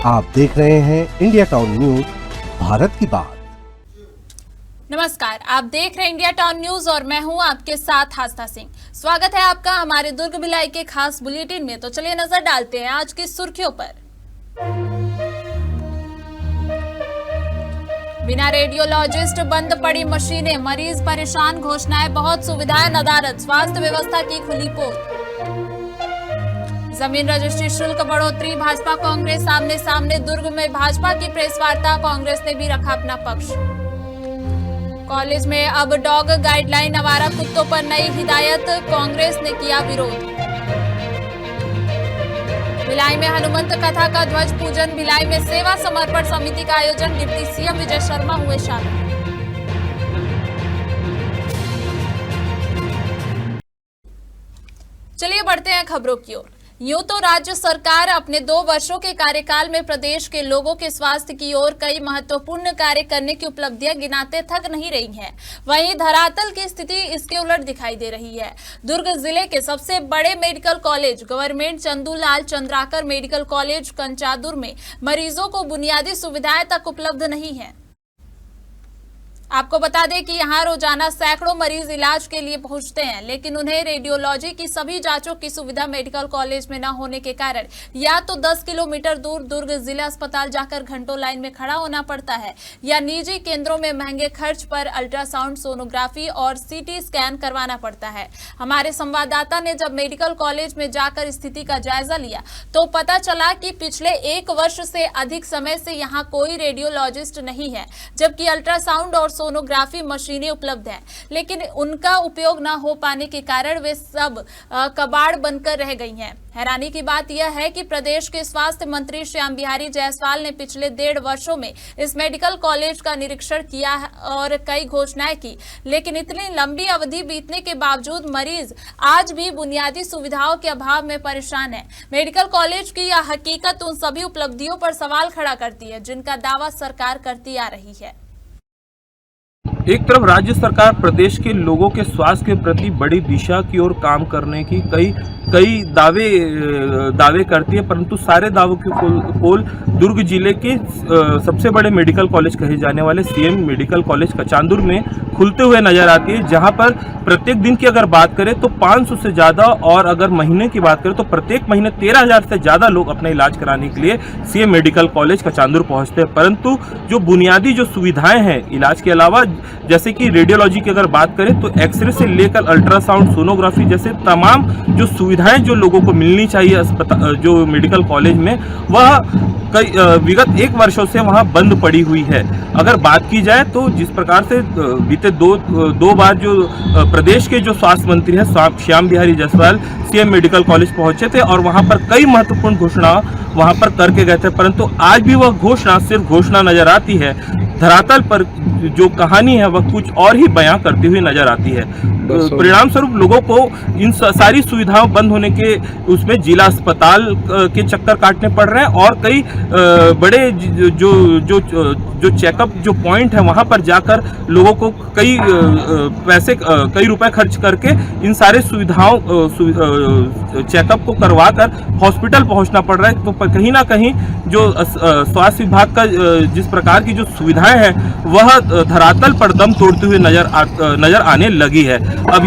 आप देख रहे हैं इंडिया टाउन न्यूज, भारत की बात। नमस्कार, आप देख रहे हैं इंडिया टाउन न्यूज और मैं हूं आपके साथ आस्था सिंह। स्वागत है आपका हमारे दुर्ग भिलाई के खास बुलेटिन में। तो चलिए नजर डालते हैं आज की सुर्खियों पर। बिना रेडियोलॉजिस्ट बंद पड़ी मशीनें, मरीज परेशान, घोषणाएं बहुत, सुविधाएं नदारद, स्वास्थ्य व्यवस्था की खुली पोल। जमीन रजिस्ट्री शुल्क बढ़ोतरी, भाजपा कांग्रेस आमने सामने, दुर्ग में भाजपा की प्रेस वार्ता, कांग्रेस ने भी रखा अपना पक्ष। कॉलेज में अब डॉग गाइडलाइन, आवारा कुत्तों पर नई हिदायत, कांग्रेस ने किया विरोध। भिलाई में हनुमंत कथा का ध्वज पूजन, भिलाई में सेवा समर्पण समिति का आयोजन, डिप्टी सीएम विजय शर्मा हुए शामिल। चलिए बढ़ते हैं खबरों की ओर। यूं तो राज्य सरकार अपने 2 वर्षों के कार्यकाल में प्रदेश के लोगों के स्वास्थ्य की ओर कई महत्वपूर्ण कार्य करने की उपलब्धियां गिनाते थक नहीं रही हैं। वहीं धरातल की स्थिति इसके उलट दिखाई दे रही है। दुर्ग जिले के सबसे बड़े medical college government Chandulal Chandrakar medical college Kanchadur में मरीजों को बुनियादी सुविधाएं तक उपलब्ध नहीं है। आपको बता दें कि यहां रोजाना सैकड़ों मरीज इलाज के लिए पहुंचते हैं, लेकिन उन्हें रेडियोलॉजी की सभी जांचों की सुविधा मेडिकल कॉलेज में न होने के कारण या तो 10 किलोमीटर दूर दुर्ग जिला अस्पताल जाकर घंटों लाइन में खड़ा होना पड़ता है, या निजी केंद्रों में महंगे खर्च पर अल्ट्रासाउंड, सोनोग्राफी और सीटी स्कैन करवाना पड़ता है। हमारे संवाददाता ने जब मेडिकल कॉलेज में जाकर स्थिति का जायजा लिया तो पता चला कि पिछले 1 वर्ष से अधिक समय से यहाँ कोई रेडियोलॉजिस्ट नहीं है, जबकि अल्ट्रासाउंड और सोनोग्राफी मशीनें उपलब्ध हैं, लेकिन उनका उपयोग न हो पाने के कारण वे सब कबाड़ बनकर रह गई हैं। हैरानी की बात यह है कि प्रदेश के स्वास्थ्य मंत्री श्याम बिहारी जायसवाल ने पिछले 1.5 वर्षों में इस मेडिकल कॉलेज का निरीक्षण किया और कई घोषणाएं की, लेकिन इतनी लंबी अवधि बीतने के बावजूद मरीज आज भी बुनियादी सुविधाओं के अभाव में परेशान है। मेडिकल कॉलेज की यह हकीकत उन सभी उपलब्धियों पर सवाल खड़ा करती है जिनका दावा सरकार करती आ रही है। एक तरफ राज्य सरकार प्रदेश के लोगों के स्वास्थ्य के प्रति बड़ी दिशा की ओर काम करने की कई दावे करती है, परंतु सारे दावों की पोल दुर्ग जिले के सबसे बड़े मेडिकल कॉलेज कहे जाने वाले सीएम मेडिकल कॉलेज कंचादुर में खुलते हुए नजर आती है, जहां पर प्रत्येक दिन की अगर बात करें तो 500 से ज्यादा, और अगर महीने की बात करें तो प्रत्येक महीने 13,000 से ज्यादा लोग अपना इलाज कराने के लिए सीएम मेडिकल कॉलेज कंचादुर पहुंचते हैं। परंतु जो बुनियादी जो सुविधाएं हैं इलाज के अलावा, जैसे कि रेडियोलॉजी की अगर बात करें तो एक्सरे से लेकर अल्ट्रासाउंड, सोनोग्राफी जैसे तमाम जो सुविधाएं जो लोगों को मिलनी चाहिए अस्पताल जो मेडिकल कॉलेज में, वह कई विगत 1 वर्षों से वहां बंद पड़ी हुई है। अगर बात की जाए तो जिस प्रकार से बीते दो बार जो प्रदेश के जो स्वास्थ्य मंत्री हैं Shyam Bihari Jaiswal CM medical college पहुंचे थे और वहां पर कई महत्वपूर्ण घोषणा वहां पर करके गए थे, परंतु आज भी वह घोषणा सिर्फ घोषणा नजर आती है। धरातल पर जो कहानी है वह कुछ और ही बयां करती हुई नजर आती है। परिणाम स्वरूप लोगों को इन सारी सुविधाओं बंद होने के उसमें जिला अस्पताल के चक्कर काटने पड़ रहे हैं, और कई बड़े जो चेकअप जो पॉइंट है वहां पर जाकर लोगों को कई रुपए खर्च करके इन सारे सुविधाओं चेकअप को करवा कर हॉस्पिटल पहुंचना पड़ रहा है। तो कहीं ना कहीं जो स्वास्थ्य विभाग का जिस प्रकार की जो सुविधाएं हैं वह धरातल पर दम तोड़ते हुए नजर आने लगी है। अब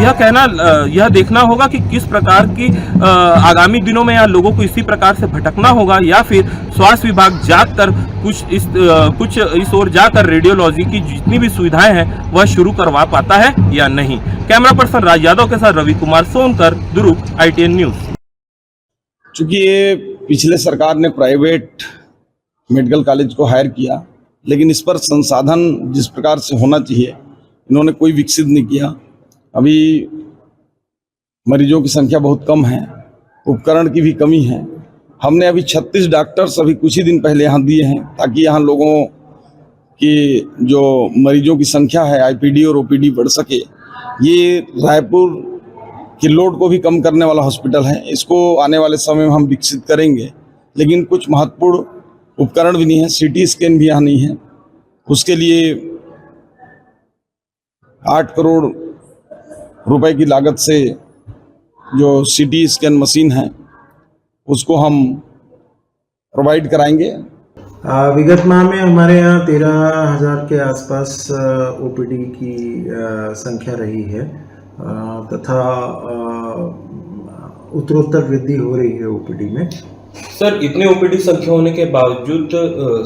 यह देखना होगा कि किस प्रकार की आगामी दिनों में यहाँ लोगों को इसी प्रकार से भटकना होगा, या फिर स्वास्थ्य विभाग जाकर कुछ इस ओर जाकर रेडियोलॉजी की जितनी भी सुविधाएं हैं वह शुरू करवा पाता है या नहीं। कैमरा पर्सन राज यादव के साथ रवि कुमार सोनकर, दुर्ग, ITN न्यूज। चूंकि ये पिछले सरकार ने प्राइवेट मेडिकल कॉलेज को हायर किया, लेकिन इस पर संसाधन जिस प्रकार से होना चाहिए इन्होंने कोई विकसित नहीं किया। अभी मरीजों की संख्या बहुत कम है, उपकरण की भी कमी है। हमने अभी 36 डॉक्टर्स अभी कुछ ही दिन पहले यहाँ दिए हैं, ताकि यहाँ लोगों की जो मरीजों की संख्या है IPD और OPD बढ़ सके। ये रायपुर की लोड को भी कम करने वाला हॉस्पिटल है, इसको आने वाले समय में हम विकसित करेंगे। लेकिन कुछ महत्वपूर्ण उपकरण भी नहीं है, CT स्कैन भी यहाँ नहीं है। उसके लिए 8 करोड़ रुपए की लागत से जो CT स्कैन मशीन है उसको हम प्रोवाइड कराएंगे विगत माह में हमारे यहाँ 13,000 के आसपास ओपीडी की संख्या रही है तथा उत्तरोत्तर वृद्धि हो रही है ओपीडी में। सर, इतने ओपीडी संख्या होने के बावजूद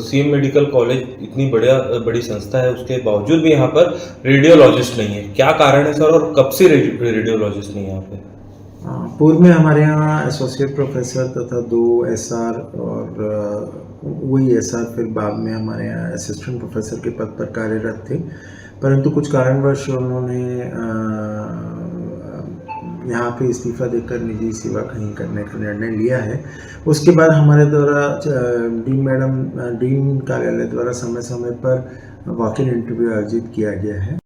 सीएम मेडिकल कॉलेज इतनी बड़ी संस्था है, उसके बावजूद भी यहाँ पर रेडियोलॉजिस्ट नहीं है, क्या कारण है सर? और कब से रेडियोलॉजिस्ट नहीं है यहाँ पे? पूर्व में हमारे यहाँ एसोसिएट प्रोफेसर तथा 2 एसआर और वही एसआर फिर बाद में हमारे यहाँ असिस्टेंट प्रोफेसर के पद पर कार्यरत थे, परंतु कुछ कारणवश उन्होंने यहाँ पे इस्तीफा देकर निजी सेवा कहीं करने का निर्णय लिया है। उसके बाद हमारे द्वारा डीन कार्यालय द्वारा समय समय पर वॉक इन इंटरव्यू आयोजित किया गया है।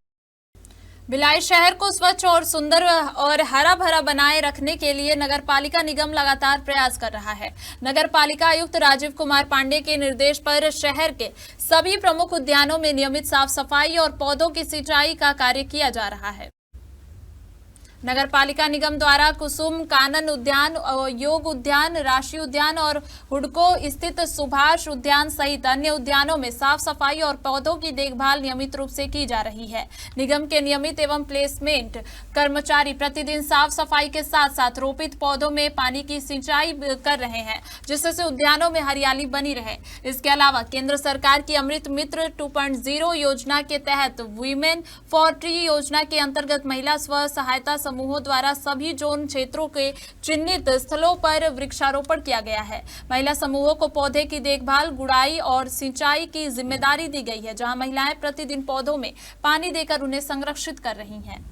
भिलाई शहर को स्वच्छ और सुंदर और हरा भरा बनाए रखने के लिए नगर पालिका निगम लगातार प्रयास कर रहा है। नगर पालिका आयुक्त राजीव कुमार पांडे के निर्देश पर शहर के सभी प्रमुख उद्यानों में नियमित साफ सफाई और पौधों की सिंचाई का कार्य किया जा रहा है। नगर पालिका निगम द्वारा कुसुम कानन उद्यान, योग उद्यान, राशि उद्यान और हुडको स्थित सुभाष उद्यान सहित अन्य उद्यानों में साफ सफाई और पौधों की देखभाल नियमित रूप से की जा रही है। निगम के नियमित एवं प्लेसमेंट कर्मचारी प्रतिदिन साफ सफाई के साथ साथ रोपित पौधों में पानी की सिंचाई कर रहे हैं, जिससे उद्यानों में हरियाली बनी रहे। इसके अलावा केंद्र सरकार की अमृत मित्र 2.0 योजना के तहत वीमेन फॉर ट्री योजना के अंतर्गत महिला स्व सहायता समूहों द्वारा सभी जोन क्षेत्रों के चिन्हित स्थलों पर वृक्षारोपण किया गया है। महिला समूहों को पौधे की देखभाल, गुड़ाई और सिंचाई की जिम्मेदारी दी गई है, जहां महिलाएं प्रतिदिन पौधों में पानी देकर उन्हें संरक्षित कर रही हैं।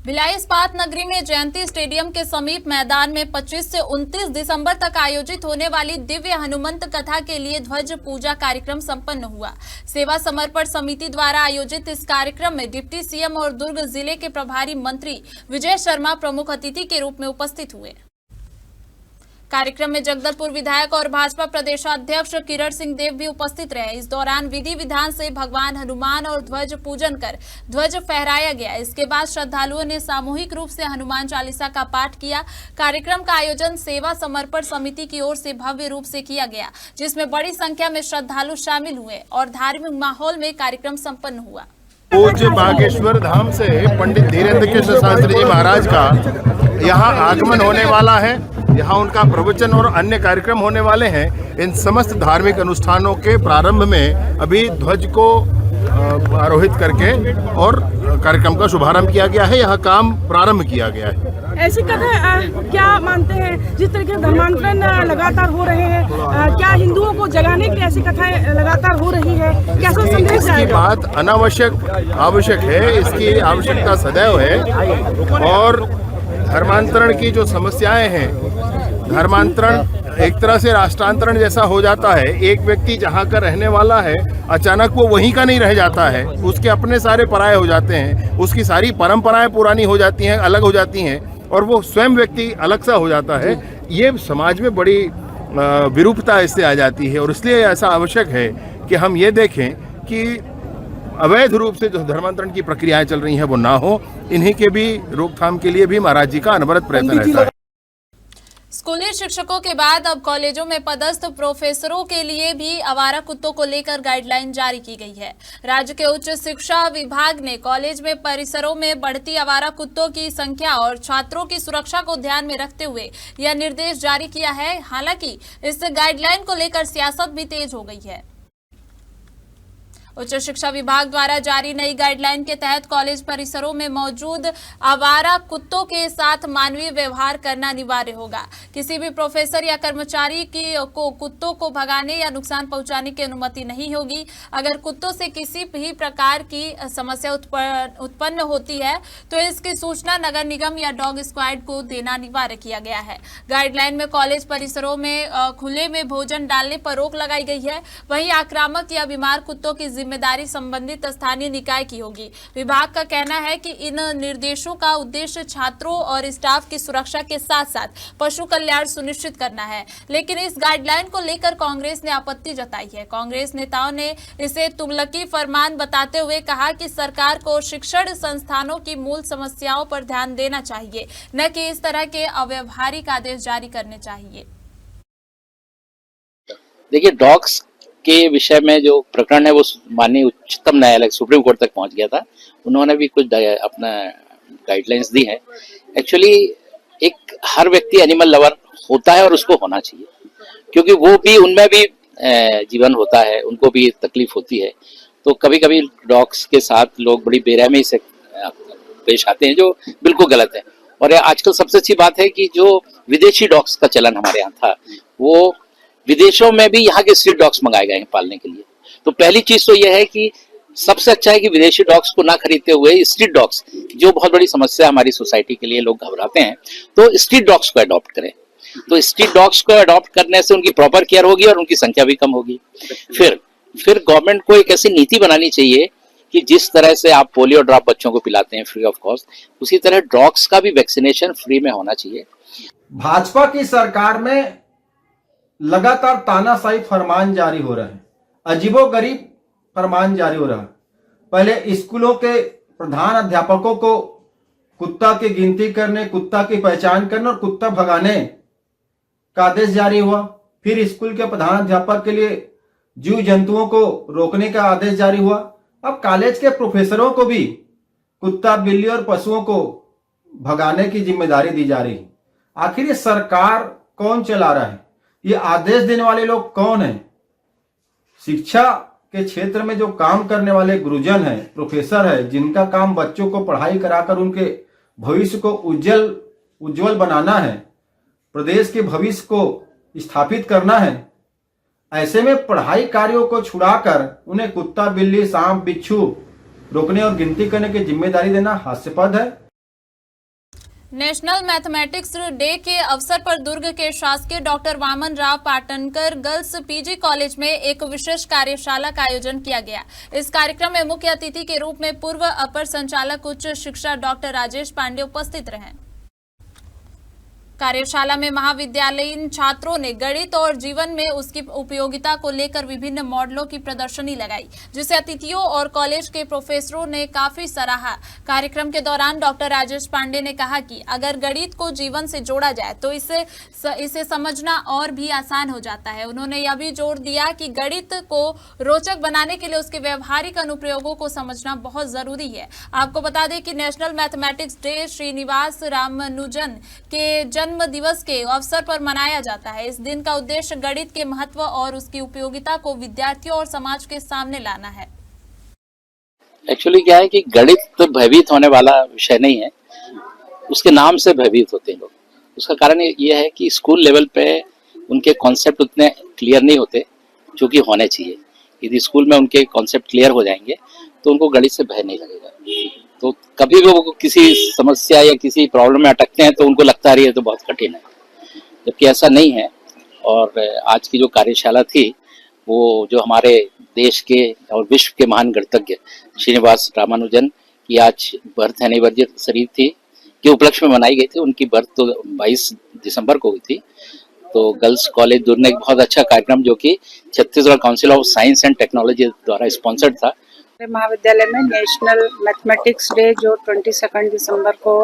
भिलाई इस्पात नगरी में जयंती स्टेडियम के समीप मैदान में 25 से 29 दिसंबर तक आयोजित होने वाली दिव्य हनुमंत कथा के लिए ध्वज पूजा कार्यक्रम संपन्न हुआ। सेवा समर्पण समिति द्वारा आयोजित इस कार्यक्रम में डिप्टी सीएम और दुर्ग जिले के प्रभारी मंत्री विजय शर्मा प्रमुख अतिथि के रूप में उपस्थित हुए। कार्यक्रम में जगदलपुर विधायक और भाजपा प्रदेशाध्यक्ष किरण सिंह देव भी उपस्थित रहे। इस दौरान विधि विधान से भगवान हनुमान और ध्वज पूजन कर ध्वज फहराया गया। इसके बाद श्रद्धालुओं ने सामूहिक रूप से हनुमान चालीसा का पाठ किया। कार्यक्रम का आयोजन सेवा समर्पण समिति की ओर से भव्य रूप से किया गया, जिसमें बड़ी संख्या में श्रद्धालु शामिल हुए और धार्मिक माहौल में कार्यक्रम संपन्न हुआ। पूज्य बागेश्वर धाम से पंडित धीरेन्द्र कृष्ण शास्त्री जी महाराज का यहाँ आगमन होने वाला है। यहाँ उनका प्रवचन और अन्य कार्यक्रम होने वाले हैं। इन समस्त धार्मिक अनुष्ठानों के प्रारंभ में अभी ध्वज को आरोहित करके और कार्यक्रम का शुभारंभ किया गया है। यहाँ काम प्रारंभ किया गया है। ऐसी कथा क्या मानते हैं, जिस तरीके से धर्मांतरण लगातार हो रहे हैं, क्या हिंदुओं को जगाने की ऐसी कथाएं लगातार हो रही है? कैसा संदेश जाएगा? इसकी बात अनावश्यक आवश्यक है, इसकी आवश्यकता सदैव है। और धर्मांतरण की जो समस्याएं हैं, धर्मांतरण एक तरह से राष्ट्रांतरण जैसा हो जाता है। एक व्यक्ति जहाँ का रहने वाला है, अचानक वो वहीं का नहीं रह जाता है, उसके अपने सारे पराये हो जाते हैं, उसकी सारी परंपराएं पुरानी हो जाती हैं, अलग हो जाती हैं और वो स्वयं व्यक्ति अलग सा हो जाता है। ये समाज में बड़ी विरूपता इससे आ जाती है और इसलिए ऐसा आवश्यक है कि हम ये देखें कि अवैध रूप से जो धर्मांतरण की प्रक्रियाएं चल रही हैं वो ना हो। इन्हीं के भी रोकथाम के लिए भी महाराज जी का अनवरत प्रयत्न रहता है। स्कूली शिक्षकों के बाद अब कॉलेजों में पदस्थ प्रोफेसरों के लिए भी आवारा कुत्तों को लेकर गाइडलाइन जारी की गई है। राज्य के उच्च शिक्षा विभाग ने कॉलेज में परिसरों में बढ़ती आवारा कुत्तों की संख्या और छात्रों की सुरक्षा को ध्यान में रखते हुए यह निर्देश जारी किया है। हालांकि इस गाइडलाइन को लेकर सियासत भी तेज हो गई है। उच्च शिक्षा विभाग द्वारा जारी नई गाइडलाइन के तहत कॉलेज परिसरों में मौजूद आवारा कुत्तों के साथ मानवीय व्यवहार करना अनिवार्य होगा। किसी भी प्रोफेसर या कर्मचारी को कुत्तों को भगाने या नुकसान पहुंचाने की अनुमति नहीं होगी। अगर कुत्तों से किसी भी प्रकार की समस्या उत्पन्न होती है तो इसकी सूचना नगर निगम या डॉग स्क्वाड को देना अनिवार्य किया गया है। गाइडलाइन में कॉलेज परिसरों में खुले में भोजन डालने पर रोक लगाई गई है। वहीं आक्रामक या बीमार कुत्तों की जिम्मेदारी संबंधित स्थानीय निकाय की होगी। विभाग का कहना है कि इन निर्देशों का उद्देश्य छात्रों और स्टाफ की सुरक्षा के साथ साथ पशु कल्याण सुनिश्चित करना है। लेकिन इस गाइडलाइन को लेकर कांग्रेस ने आपत्ति जताई है। कांग्रेस नेताओं ने इसे तुगलकी फरमान बताते हुए कहा कि सरकार को शिक्षण संस्थानों की मूल समस्याओं पर ध्यान देना चाहिए, न कि इस तरह के अव्यावहारिक आदेश जारी करने चाहिए। देखिए, डॉग्स के विषय में जो प्रकरण है वो माननीय उच्चतम न्यायालय सुप्रीम कोर्ट तक पहुंच गया था। उन्होंने भी कुछ अपना गाइडलाइंस दी है। एक्चुअली एक हर व्यक्ति एनिमल लवर होता है और उसको होना चाहिए, क्योंकि वो भी, उनमें भी जीवन होता है, उनको भी तकलीफ होती है। तो कभी कभी डॉग्स के साथ लोग बड़ी बेरहमी से पेश आते हैं, जो बिल्कुल गलत है। और आजकल सबसे अच्छी बात है कि जो विदेशी डॉग्स का चलन हमारे यहाँ था, वो विदेशों में भी यहाँ के स्ट्रीट डॉग्स मंगाए गए हैं पालने के लिए। तो पहली चीज तो यह है कि सबसे अच्छा है कि विदेशी डॉग्स को ना खरीदते हुए स्ट्रीट डॉग्स, जो बहुत बड़ी समस्या हमारी सोसाइटी के लिए, लोग घबराते हैं, तो स्ट्रीट डॉग्स को अडॉप्ट करें। तो स्ट्रीट डॉग्स को अडॉप्ट करने से उनकी प्रॉपर केयर होगी और उनकी संख्या भी कम होगी। फिर गवर्नमेंट को एक ऐसी नीति बनानी चाहिए कि जिस तरह से आप पोलियो ड्रॉप बच्चों को पिलाते हैं फ्री ऑफ कॉस्ट, उसी तरह डॉग्स का भी वैक्सीनेशन फ्री में होना चाहिए। भाजपा की सरकार में लगातार तानाशाही फरमान जारी हो रहे हैं, अजीबोगरीब फरमान जारी हो रहा है। पहले स्कूलों के प्रधान अध्यापकों को कुत्ता की गिनती करने, कुत्ता की पहचान करने और कुत्ता भगाने का आदेश जारी हुआ। फिर स्कूल के प्रधान अध्यापक के लिए जीव जंतुओं को रोकने का आदेश जारी हुआ। अब कॉलेज के प्रोफेसरों को भी कुत्ता, बिल्ली और पशुओं को भगाने की जिम्मेदारी दी जा रही है। आखिर ये सरकार कौन चला रहा है? ये आदेश देने वाले लोग कौन हैं? शिक्षा के क्षेत्र में जो काम करने वाले गुरुजन हैं, प्रोफेसर है, जिनका काम बच्चों को पढ़ाई कराकर उनके भविष्य को उज्जवल बनाना है, प्रदेश के भविष्य को स्थापित करना है, ऐसे में पढ़ाई कार्यों को छुड़ाकर उन्हें कुत्ता, बिल्ली, सांप, बिच्छू रोकने और गिनती करने की जिम्मेदारी देना हास्यास्पद है। नेशनल मैथमेटिक्स डे के अवसर पर दुर्ग के शासकीय doctor Waman Rao Patankar girls PG college में एक विशेष कार्यशाला का आयोजन किया गया। इस कार्यक्रम में मुख्य अतिथि के रूप में पूर्व अपर संचालक उच्च शिक्षा डॉक्टर राजेश पांडे उपस्थित रहे। कार्यशाला में महाविद्यालयीन छात्रों ने गणित और जीवन में उसकी उपयोगिता को लेकर विभिन्न मॉडलों की प्रदर्शनी लगाई, जिसे अतिथियों और कॉलेज के प्रोफेसरों ने काफी सराहा। कार्यक्रम के दौरान डॉक्टर राजेश पांडे ने कहा कि अगर गणित को जीवन से जोड़ा जाए तो इसे समझना और भी आसान हो जाता है। उन्होंने यह भी जोर दिया कि गणित को रोचक बनाने के लिए उसके व्यवहारिक अनुप्रयोगों को समझना बहुत जरूरी है। आपको बता दें कि national mathematics day Srinivasa Ramanujan के जन्म दिवस के अवसर पर मनाया जाता है। इस दिन का उद्देश्य गणित के महत्व और उसकी उपयोगिता को विद्यार्थियों और समाज के सामने लाना है। एक्चुअली क्या है कि गणित तो भयभीत होने वाला विषय नहीं है, उसके नाम से भयभीत होते हैं लोग। उसका कारण ये है कि स्कूल लेवल पे उनके कॉन्सेप्ट उतने क्लियर नहीं होते जो कि होने चाहिए। यदि स्कूल में उनके कॉन्सेप्ट क्लियर हो जाएंगे तो उनको गणित से भय नहीं लगेगा। तो कभी भी वो किसी समस्या या किसी प्रॉब्लम में अटकते हैं तो उनको लगता है ये तो बहुत कठिन है, जबकि ऐसा नहीं है। और आज की जो कार्यशाला थी वो जो हमारे देश के और विश्व के महान गणितज्ञ श्रीनिवास रामानुजन की आज बर्थ एनिवर्सरी थी के उपलक्ष्य में मनाई गई थी। उनकी बर्थ तो 22 दिसंबर को हुई थी। तो गर्ल्स कॉलेज दुर्ग ने एक बहुत अच्छा कार्यक्रम जो कि Chhattisgarh council of science and technology द्वारा स्पॉन्सर्ड था। महाविद्यालय में नेशनल मैथमेटिक्स डे जो 22 दिसंबर को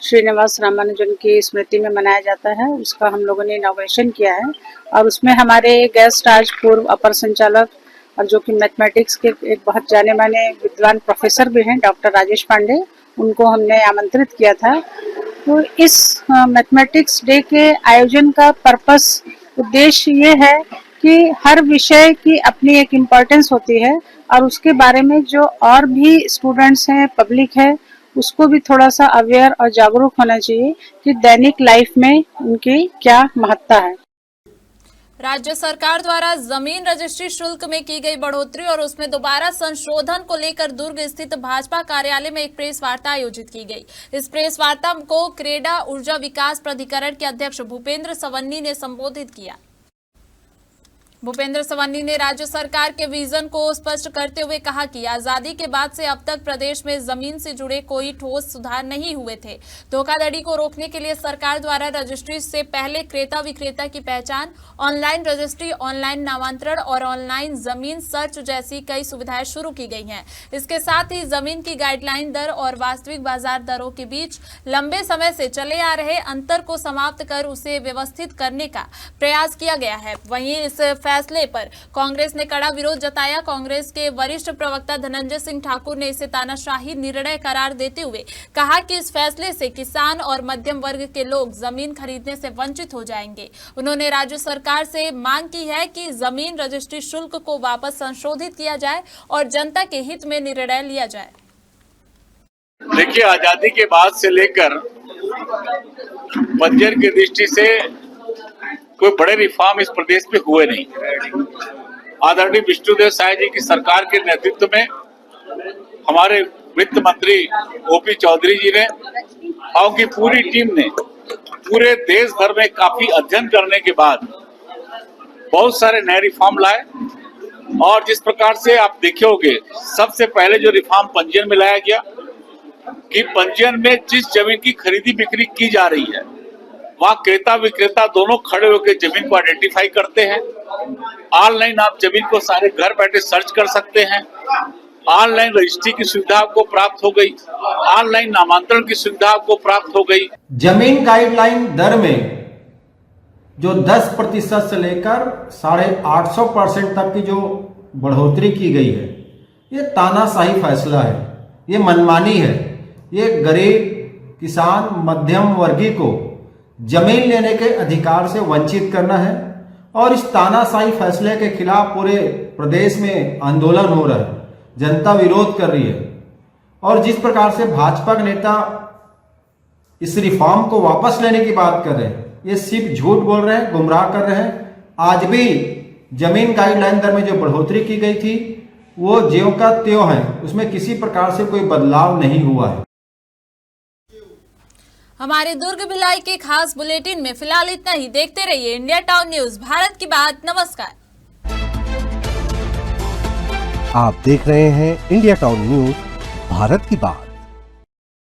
श्रीनिवास रामानुजन की स्मृति में मनाया जाता है, उसका हम लोगों ने इनोवेशन किया है। और उसमें हमारे गेस्ट आज पूर्व अपर संचालक और जो कि मैथमेटिक्स के एक बहुत जाने माने विद्वान प्रोफेसर भी हैं, डॉक्टर राजेश पांडे, उनको हमने आमंत्रित किया था। तो इस मैथमेटिक्स डे के आयोजन का पर्पस, उद्देश्य ये है कि हर विषय की अपनी एक इम्पोर्टेंस होती है और उसके बारे में जो और भी स्टूडेंट्स हैं, पब्लिक है, उसको भी थोड़ा सा अवेयर और जागरूक होना चाहिए कि दैनिक लाइफ में उनकी क्या महत्ता है। राज्य सरकार द्वारा जमीन रजिस्ट्री शुल्क में की गई बढ़ोतरी और उसमें दोबारा संशोधन को लेकर दुर्ग स्थित भाजपा कार्यालय में एक प्रेस वार्ता आयोजित की गई। इस प्रेस वार्ता को क्रेडा ऊर्जा विकास प्राधिकरण के अध्यक्ष भूपेंद्र सवन्नी ने संबोधित किया। भूपेंद्र सवन्नी ने राज्य सरकार के विजन को स्पष्ट करते हुए कहा कि आजादी के बाद से अब तक प्रदेश में जमीन से जुड़े कोई ठोस सुधार नहीं हुए थे। धोखाधड़ी को रोकने के लिए सरकार द्वारा रजिस्ट्री से पहले क्रेता विक्रेता की पहचान, ऑनलाइन रजिस्ट्री, ऑनलाइन नामांतरण और ऑनलाइन जमीन सर्च जैसी कई सुविधाएं शुरू की गई हैं। इसके साथ ही जमीन की गाइडलाइन दर और वास्तविक बाजार दरों के बीच लंबे समय से चले आ रहे अंतर को समाप्त कर उसे व्यवस्थित करने का प्रयास किया गया है। वहीं इस फैसले पर कांग्रेस ने कड़ा विरोध जताया। कांग्रेस के वरिष्ठ प्रवक्ता धनंजय सिंह ठाकुर ने इसे तानाशाही निर्णय करार देते हुए कहा कि इस फैसले से किसान और मध्यम वर्ग के लोग जमीन खरीदने से वंचित हो जाएंगे। उन्होंने राज्य सरकार से मांग की है कि जमीन रजिस्ट्री शुल्क को वापस संशोधित किया जाए और जनता के हित में निर्णय लिया जाए। देखिए, आजादी के बाद से लेकर पंजीयन की दृष्टि से कोई बड़े रिफॉर्म इस प्रदेश में हुए नहीं। आदरणीय विष्णुदेव साय जी की सरकार के नेतृत्व में हमारे वित्त मंत्री ओपी चौधरी जी ने और उनकी पूरी टीम ने पूरे देश भर में काफी अध्ययन करने के बाद बहुत सारे नए रिफॉर्म लाए। और जिस प्रकार से आप देखे होंगे, सबसे पहले जो रिफॉर्म पंजीयन में लाया गया कि पंजीयन में जिस जमीन की खरीदी बिक्री की जा रही है वहाँ क्रेता विक्रेता दोनों खड़े होकर जमीन को आइडेंटिफाई करते हैं। ऑनलाइन आप जमीन को सारे घर बैठे सर्च कर सकते हैं। ऑनलाइन रजिस्ट्री की सुविधा आपको प्राप्त हो गई, ऑनलाइन नामांतरण की सुविधा आपको प्राप्त हो गई। जमीन गाइडलाइन दर में जो 10% से लेकर 850% तक की जो बढ़ोतरी की गई है, ये तानाशाही फैसला है, ये मनमानी है। ये गरीब किसान मध्यम वर्गीय को जमीन लेने के अधिकार से वंचित करना है और इस तानाशाही फैसले के खिलाफ पूरे प्रदेश में आंदोलन हो रहा है, जनता विरोध कर रही है। और जिस प्रकार से भाजपा के नेता इस रिफॉर्म को वापस लेने की बात कर रहे हैं, ये सिर्फ झूठ बोल रहे हैं, गुमराह कर रहे हैं। आज भी जमीन गाइडलाइन दर में जो बढ़ोतरी की गई थी वो ज्यों का त्यों है, उसमें किसी प्रकार से कोई बदलाव नहीं हुआ है। हमारे दुर्ग भिलाई के खास बुलेटिन में फिलहाल इतना ही। देखते रहिए इंडिया टाउन न्यूज, भारत की बात। नमस्कार। आप देख रहे हैं इंडिया टाउन न्यूज, भारत की बात।